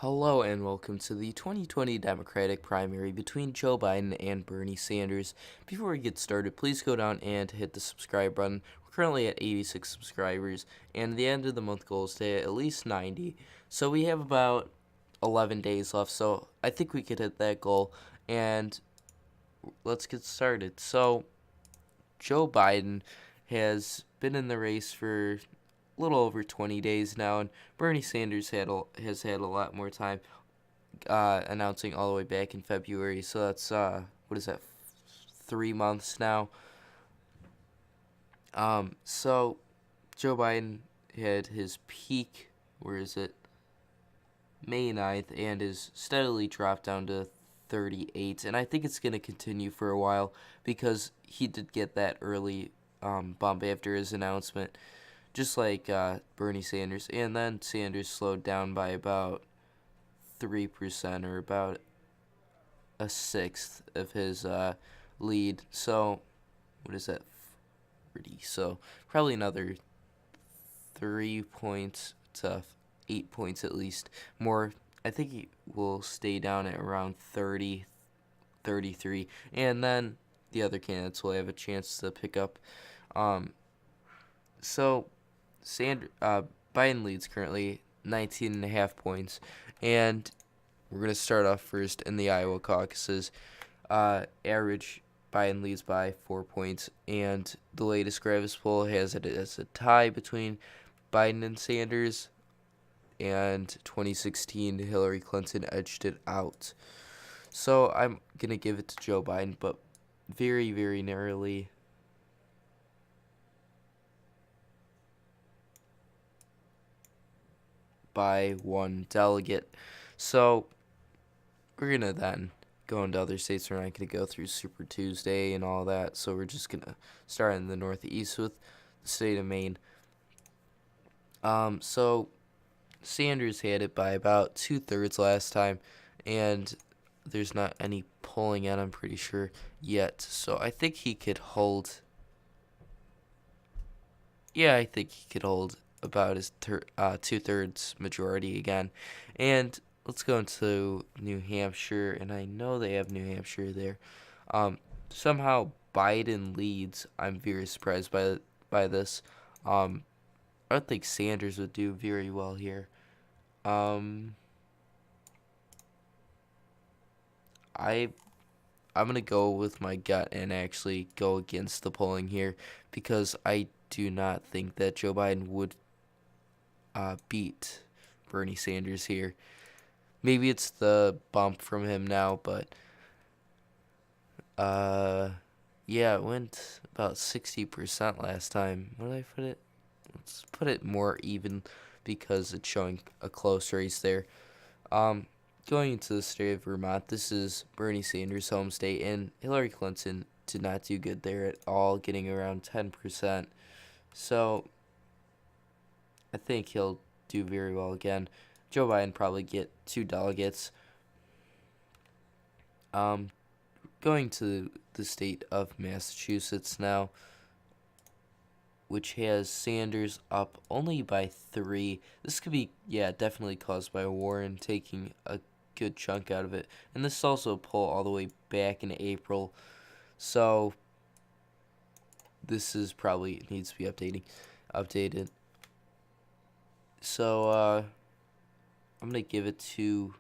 Hello and welcome to the 2020 Democratic primary between Joe Biden and Bernie Sanders. Before we get started, please go down and hit the subscribe button. We're currently at 86 subscribers, and the end of the month goal is to hit at least 90. So we have about 11 days left, so I think we could hit that goal, and let's get started. So Joe Biden has been in the race for little over 20 days now, and Bernie Sanders has had a lot more time, announcing all the way back in February. So that's what is that, 3 months now. So Joe Biden had his peak. Where is it? May 9th, and is steadily dropped down to 38, and I think it's going to continue for a while because he did get that early bump after his announcement, just like Bernie Sanders, and then Sanders slowed down by about 3%, or about a sixth of his lead. So, what is that? 30. So, probably another 3 points to 8 points at least more. I think he will stay down at around 30, 33, and then the other candidates will have a chance to pick up. So Biden leads currently 19.5 points, and we're going to start off first in the Iowa caucuses. Average Biden leads by 4 points, and the latest Gravis poll has it as a tie between Biden and Sanders, and 2016 Hillary Clinton edged it out. So I'm going to give it to Joe Biden, but very, very narrowly. By one delegate. So we're going to then go into other states. We're not going to go through Super Tuesday and all that. So we're just going to start in the Northeast with the state of Maine. So Sanders had it by about 2/3 last time, and there's not any polling yet, I'm pretty sure, yet. So I think he could hold. Yeah, I think he could hold about his 2/3 majority again. And let's go into New Hampshire, and I know they have New Hampshire there. Somehow Biden leads. I'm very surprised by this. I don't think Sanders would do very well here. I I'm gonna go with my gut and actually go against the polling here, because I do not think that Joe Biden would beat Bernie Sanders here. Maybe it's the bump from him now, but yeah, it went about 60% last time. What did I put it? Let's put it more even, because it's showing a close race there. Going into the state of Vermont, this is Bernie Sanders' home state, and Hillary Clinton did not do good there at all, getting around 10%. So I think he'll do very well again. Joe Biden probably get 2 delegates. Going to the state of Massachusetts now, which has Sanders up only by 3. This could be, definitely caused by Warren taking a good chunk out of it. And this is also a poll all the way back in April. So this is probably needs to be updated. So I'm going to give it to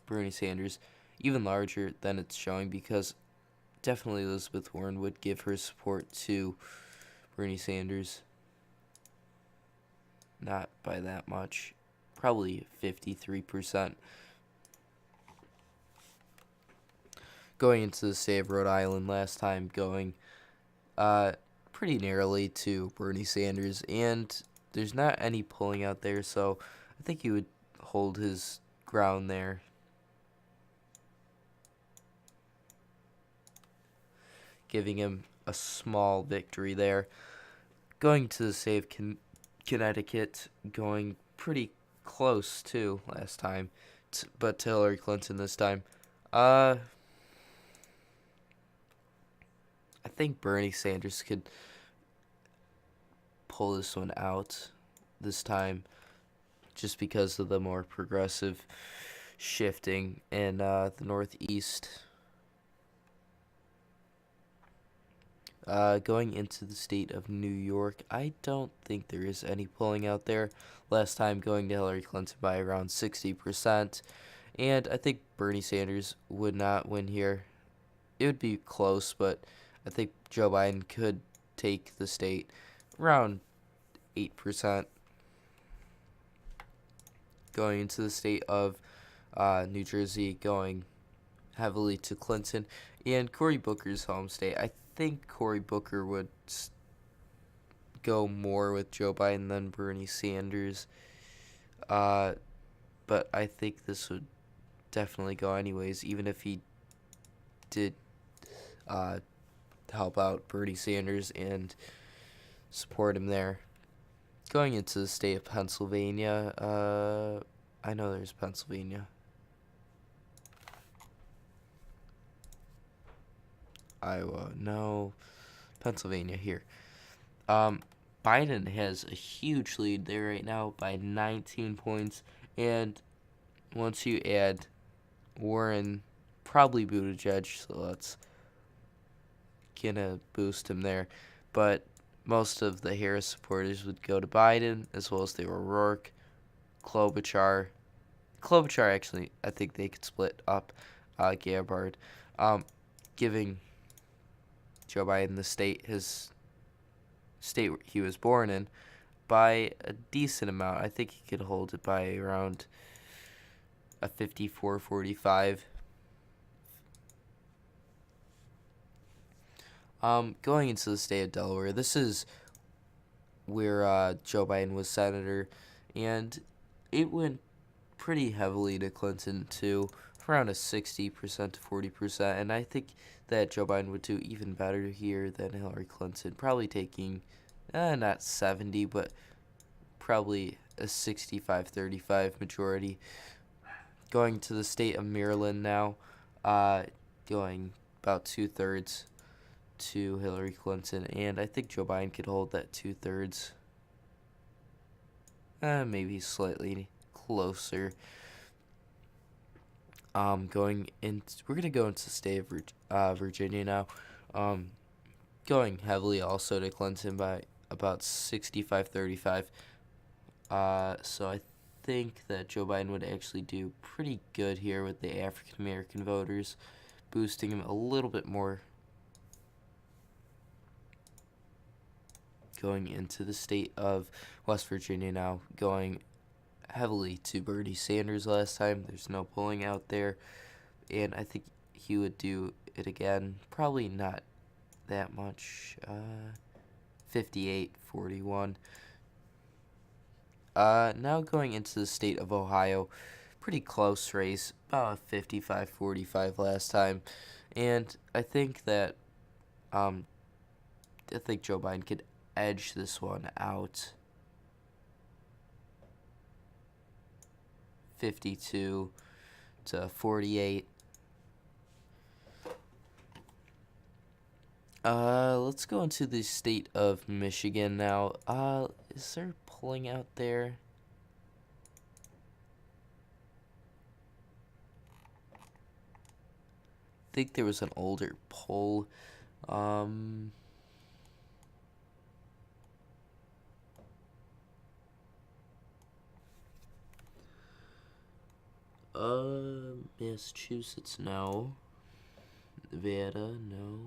Bernie Sanders, even larger than it's showing, because definitely Elizabeth Warren would give her support to Bernie Sanders. Not by that much. Probably 53%. Going into the state of Rhode Island last time, going pretty narrowly to Bernie Sanders, and there's not any polling out there, so I think he would hold his ground there. Giving him a small victory there. Going to the state of Connecticut, going pretty close too last time, but to Hillary Clinton this time. I think Bernie Sanders could pull this one out this time, just because of the more progressive shifting in the Northeast. Going into the state of New York, I don't think there is any polling out there. Last time going to Hillary Clinton by around 60%. And I think Bernie Sanders would not win here. It would be close, but I think Joe Biden could take the state around 8%. Going into the state of New Jersey, going heavily to Clinton, and Cory Booker's home state. I think Cory Booker would go more with Joe Biden than Bernie Sanders, but I think this would definitely go anyways, even if he did help out Bernie Sanders and support him there. Going into the state of Pennsylvania, I know there's Pennsylvania. Iowa, no. Pennsylvania here. Biden has a huge lead there right now by 19 points. And once you add Warren, probably Buttigieg, so that's gonna boost him there. But most of the Harris supporters would go to Biden, as well as the O'Rourke, Klobuchar. Klobuchar, actually, I think they could split up Gabbard, giving Joe Biden his state he was born in, by a decent amount. I think he could hold it by around a 54-45. Going into the state of Delaware, this is where Joe Biden was senator, and it went pretty heavily to Clinton too, around a 60% to 40%, and I think that Joe Biden would do even better here than Hillary Clinton, probably taking not 70, but probably a 65-35 majority. Going to the state of Maryland now, going about 2/3 to Hillary Clinton, and I think Joe Biden could hold that 2/3, maybe slightly closer. We're gonna go into the state of Virginia now. Going heavily also to Clinton by about 65-35. So I think that Joe Biden would actually do pretty good here with the African American voters, boosting him a little bit more. Going into the state of West Virginia now, going heavily to Bernie Sanders last time. There's no polling out there, and I think he would do it again. Probably not that much. 58-41. Now going into the state of Ohio, pretty close race, about 55-45 last time, and I think that Joe Biden could edge this one out. 52-48. Let's go into the state of Michigan now. Is there polling out there? I think there was an older poll. Massachusetts, no. Nevada, no.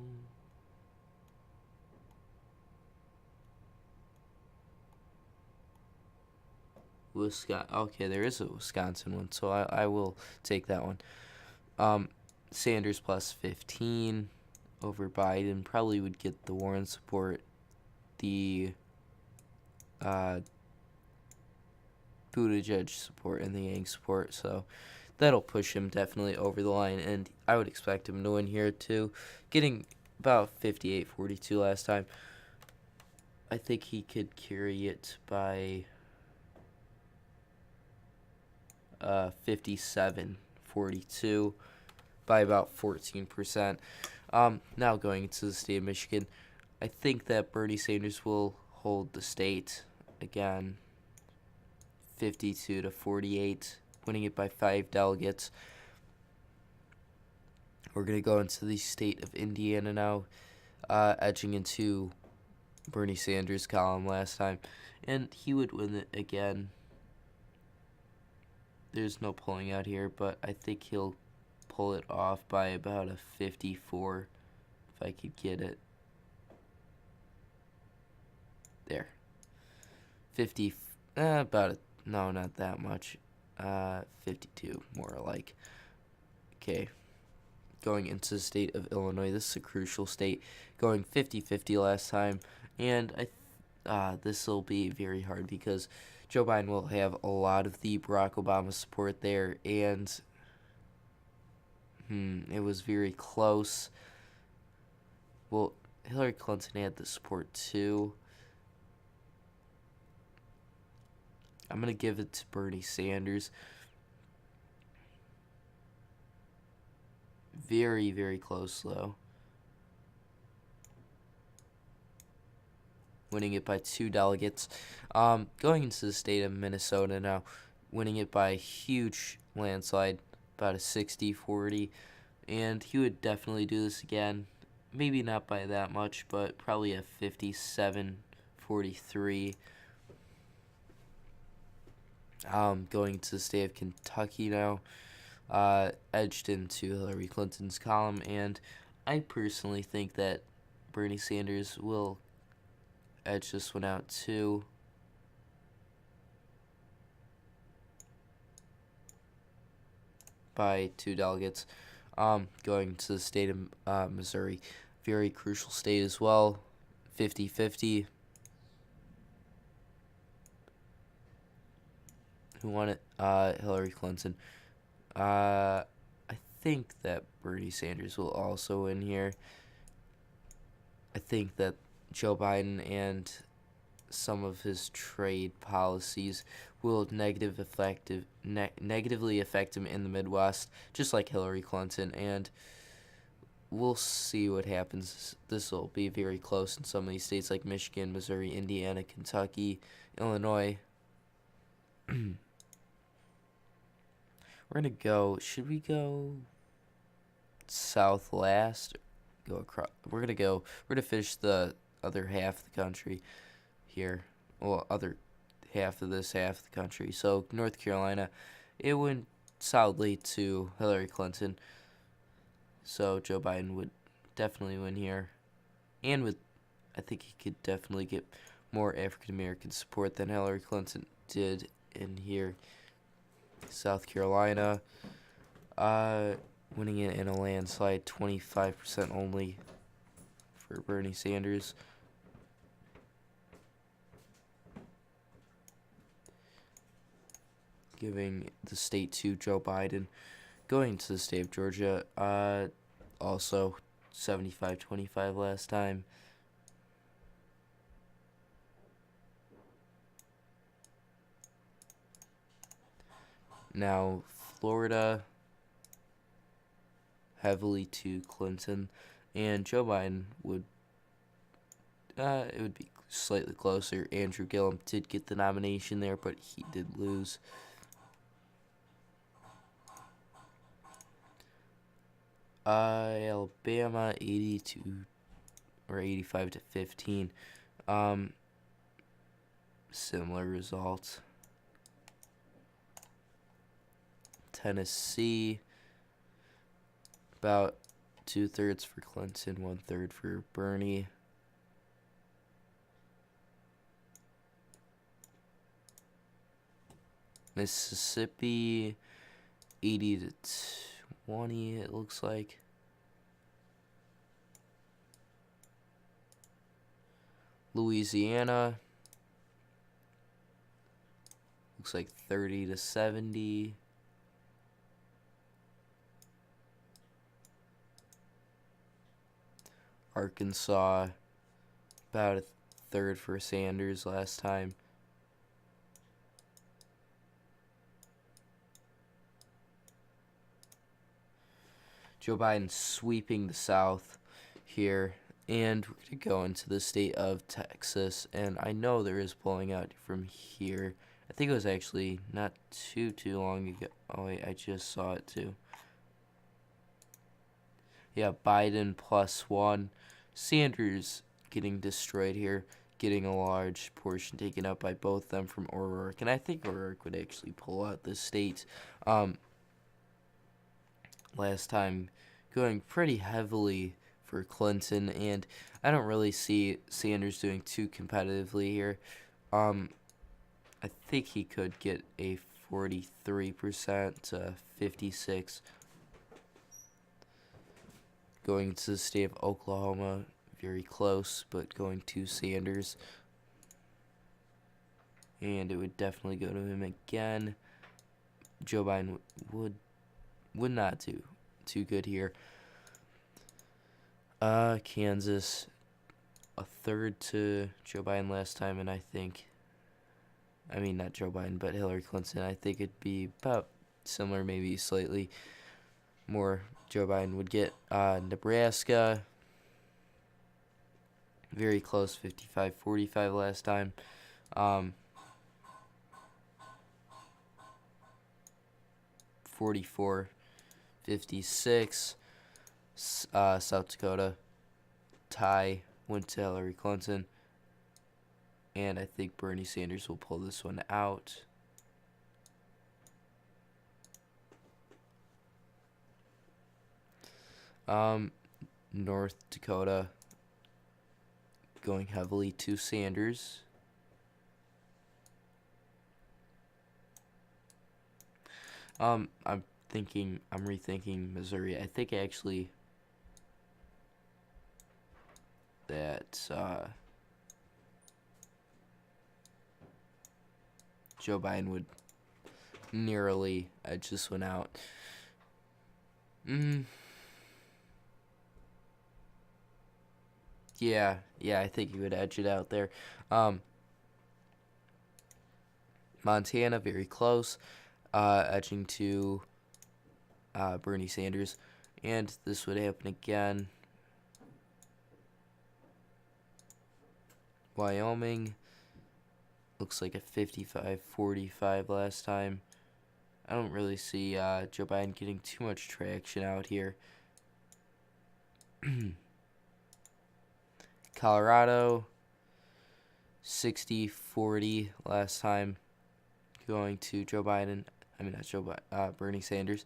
Wisconsin. Okay, there is a Wisconsin one, so I will take that one. Sanders plus 15 over Biden. Probably would get the Warren support, the Buttigieg support, and the Yang support, so that'll push him definitely over the line, and I would expect him to win here too, getting about 58-42 last time. I think he could carry it by 57-42 by about 14%. Now going into the state of Michigan, I think that Bernie Sanders will hold the state again, 52-48. winning it by 5 delegates. We're going to go into the state of Indiana now, edging into Bernie Sanders' column last time, and he would win it again. There's no pulling out here, but I think he'll pull it off by about a 54, if I could get it. There. 50, about a, no, not that much. 52, more like. Okay. Going into the state of Illinois. This is a crucial state. Going 50-50 last time. And this will be very hard because Joe Biden will have a lot of the Barack Obama support there. And it was very close. Well, Hillary Clinton had the support too. I'm going to give it to Bernie Sanders. Very, very close, though. Winning it by 2 delegates. Going into the state of Minnesota now. Winning it by a huge landslide. About a 60-40. And he would definitely do this again. Maybe not by that much, but probably a 57-43. Going to the state of Kentucky now. Edged into Hillary Clinton's column, and I personally think that Bernie Sanders will edge this one out too. By 2 delegates. Going to the state of Missouri, very crucial state as well, 50-50. Who won it? Hillary Clinton. I think that Bernie Sanders will also win here. I think that Joe Biden and some of his trade policies will negatively affect him in the Midwest, just like Hillary Clinton, and we'll see what happens. This will be very close in some of these states like Michigan, Missouri, Indiana, Kentucky, Illinois. We're going to go, should we go south last? Go across. We're going to finish the other half of the country here. Well, other half of this half of the country. So, North Carolina, it went solidly to Hillary Clinton. So, Joe Biden would definitely win here. And I think he could definitely get more African American support than Hillary Clinton did in here. South Carolina, winning it in a landslide, 25% only for Bernie Sanders. Giving the state to Joe Biden. Going to the state of Georgia, also 75-25 last time. Now, Florida, heavily to Clinton, and Joe Biden would, it would be slightly closer. Andrew Gillum did get the nomination there, but he did lose. Alabama, 82 or 85-15. Similar results. Tennessee, about 2/3 for Clinton, 1/3 for Bernie. Mississippi, 80-20, it looks like. Louisiana, looks like 30-70. Arkansas, about 1/3 for Sanders last time. Joe Biden sweeping the South here. And we're going to go into the state of Texas. And I know there is pulling out from here. I think it was actually not too long ago. Oh wait, I just saw it too. Yeah, Biden +1. Sanders getting destroyed here, getting a large portion taken up by both of them from O'Rourke. And I think O'Rourke would actually pull out the state. Last time going pretty heavily for Clinton, and I don't really see Sanders doing too competitively here. I think he could get a 43% to 56. Going to the state of Oklahoma, very close, but going to Sanders. And it would definitely go to him again. Joe Biden would not do too good here. Kansas, a third to Joe Biden last time, and I mean not Joe Biden, but Hillary Clinton. I think it'd be about similar, maybe slightly more Joe Biden would get. Nebraska, very close, 55-45 last time. 44-56. South Dakota, tie, went to Hillary Clinton. And I think Bernie Sanders will pull this one out. North Dakota going heavily to Sanders. I'm rethinking Missouri. I think actually that Joe Biden would narrowly edge this one out. Yeah, I think he would edge it out there. Montana, very close, edging to Bernie Sanders. And this would happen again. Wyoming, looks like a 55-45 last time. I don't really see Joe Biden getting too much traction out here. Colorado, 60-40 last time, going to Joe Biden. I mean, not Joe Biden, Bernie Sanders.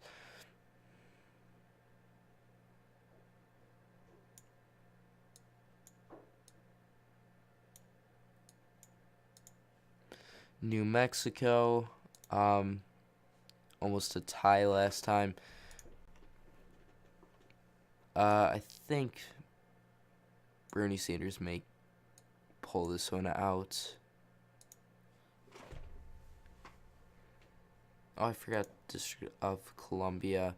New Mexico, almost a tie last time. I think Bernie Sanders may pull this one out. Oh, I forgot District of Columbia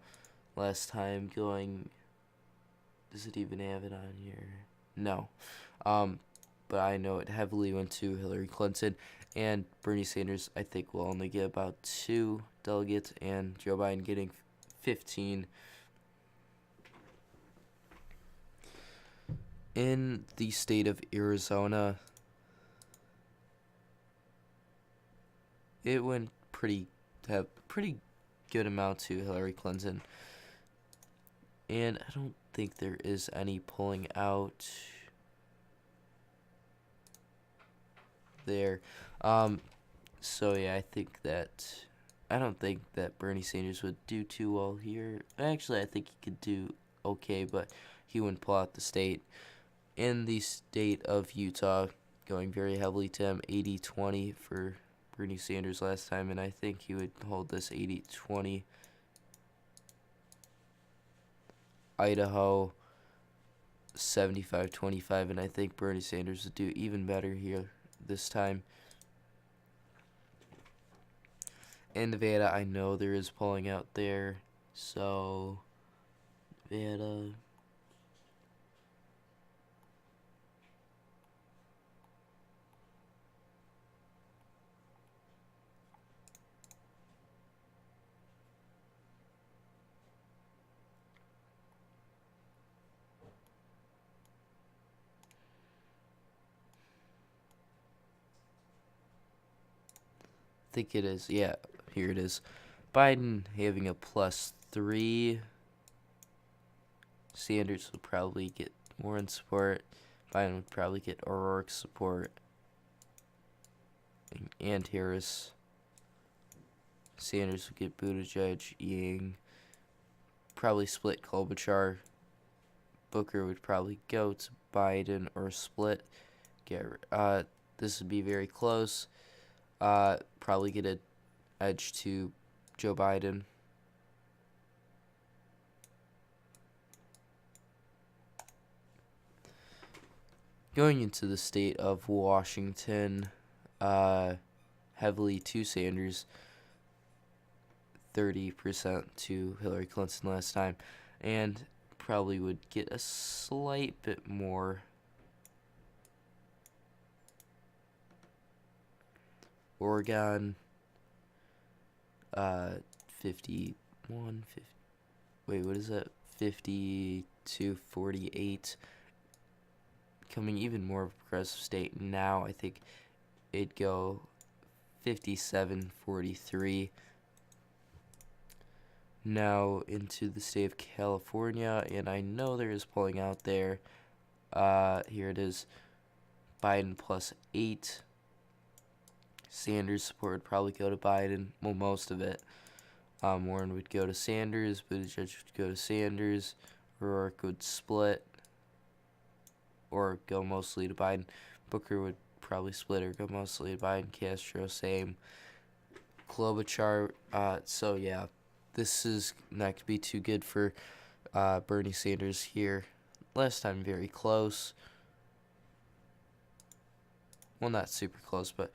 last time going. Does it even have it on here? No. But I know it heavily went to Hillary Clinton, and Bernie Sanders, I think, will only get about 2 delegates, and Joe Biden getting 15. In the state of Arizona, it went pretty good amount to Hillary Clinton, and I don't think there is any pulling out there. So yeah, I don't think that Bernie Sanders would do too well here. Actually, I think he could do okay, but he wouldn't pull out the state. In the state of Utah, going very heavily to him, 80-20 for Bernie Sanders last time, and I think he would hold this 80-20. Idaho, 75-25, and I think Bernie Sanders would do even better here this time. In Nevada, I know there is polling out there, so Nevada. think it is. Yeah, here it is. Biden having a +3. Sanders would probably get Warren support. Biden would probably get O'Rourke's support. And Harris. Sanders would get Buttigieg, Yang. Probably split Klobuchar. Booker would probably go to Biden or split. This would be very close. Probably get an edge to Joe Biden. Going into the state of Washington, heavily to Sanders, 30% to Hillary Clinton last time, and probably would get a slight bit more. Oregon, 51, 50, wait, what is that? 50 to 48. Becoming even more of a progressive state now. I think it'd go 57-43. Now into the state of California, and I know there is polling out there. Here it is. Biden +8. Sanders support would probably go to Biden. Well, most of it. Warren would go to Sanders. Buttigieg would go to Sanders. O'Rourke would split or go mostly to Biden. Booker would probably split or go mostly to Biden. Castro, same. Klobuchar. So, yeah, this is not going to be too good for Bernie Sanders here. Last time, very close. Well, not super close, but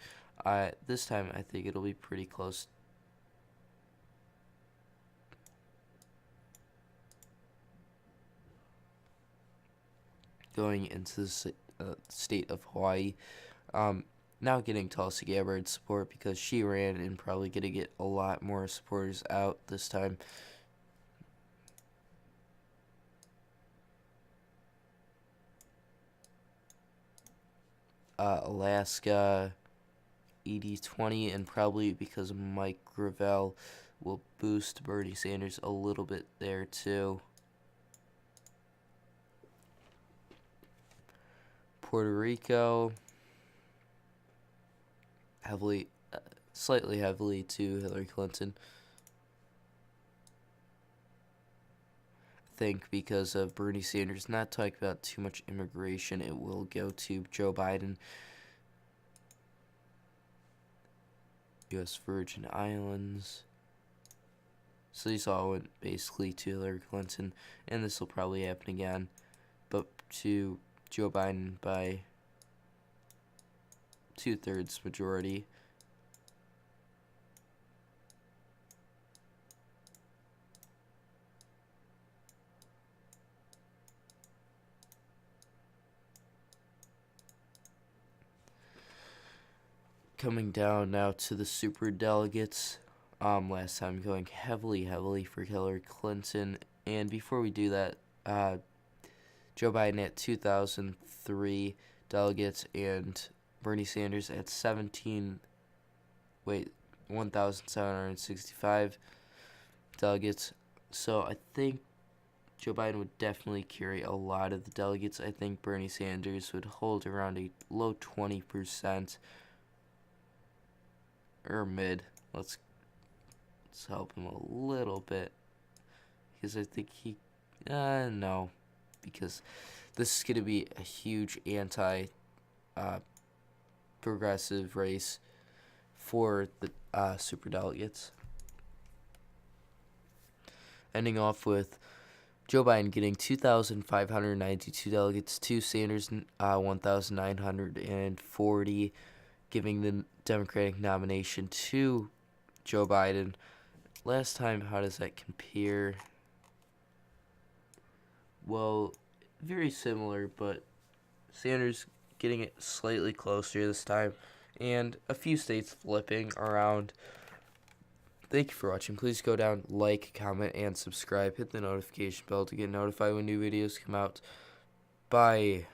this time I think it'll be pretty close. Going into the state of Hawaii. Now getting Tulsi Gabbard's support because she ran and probably going to get a lot more supporters out this time. Alaska, 80-20, and probably because Mike Gravel will boost Bernie Sanders a little bit there too. Puerto Rico, slightly heavily to Hillary Clinton. I think because of Bernie Sanders not talking about too much immigration, it will go to Joe Biden. U.S. Virgin Islands. So these all went basically to Hillary Clinton, and this will probably happen again, but to Joe Biden by 2/3 majority. Coming down now to the superdelegates. Last time going heavily for Hillary Clinton. And before we do that, Joe Biden at 2,003 delegates and Bernie Sanders at 1,765 delegates. So I think Joe Biden would definitely carry a lot of the delegates. I think Bernie Sanders would hold around a low 20%. Or mid. Let's help him a little bit. Because I think no. Because this is going to be a huge progressive race for the superdelegates. Ending off with Joe Biden getting 2,592 delegates to Sanders, 1,940, giving the Democratic nomination to Joe Biden. Last time, how does that compare? Well, very similar, but Sanders getting it slightly closer this time, and a few states flipping around. Thank you for watching. Please go down, like, comment, and subscribe. Hit the notification bell to get notified when new videos come out. Bye.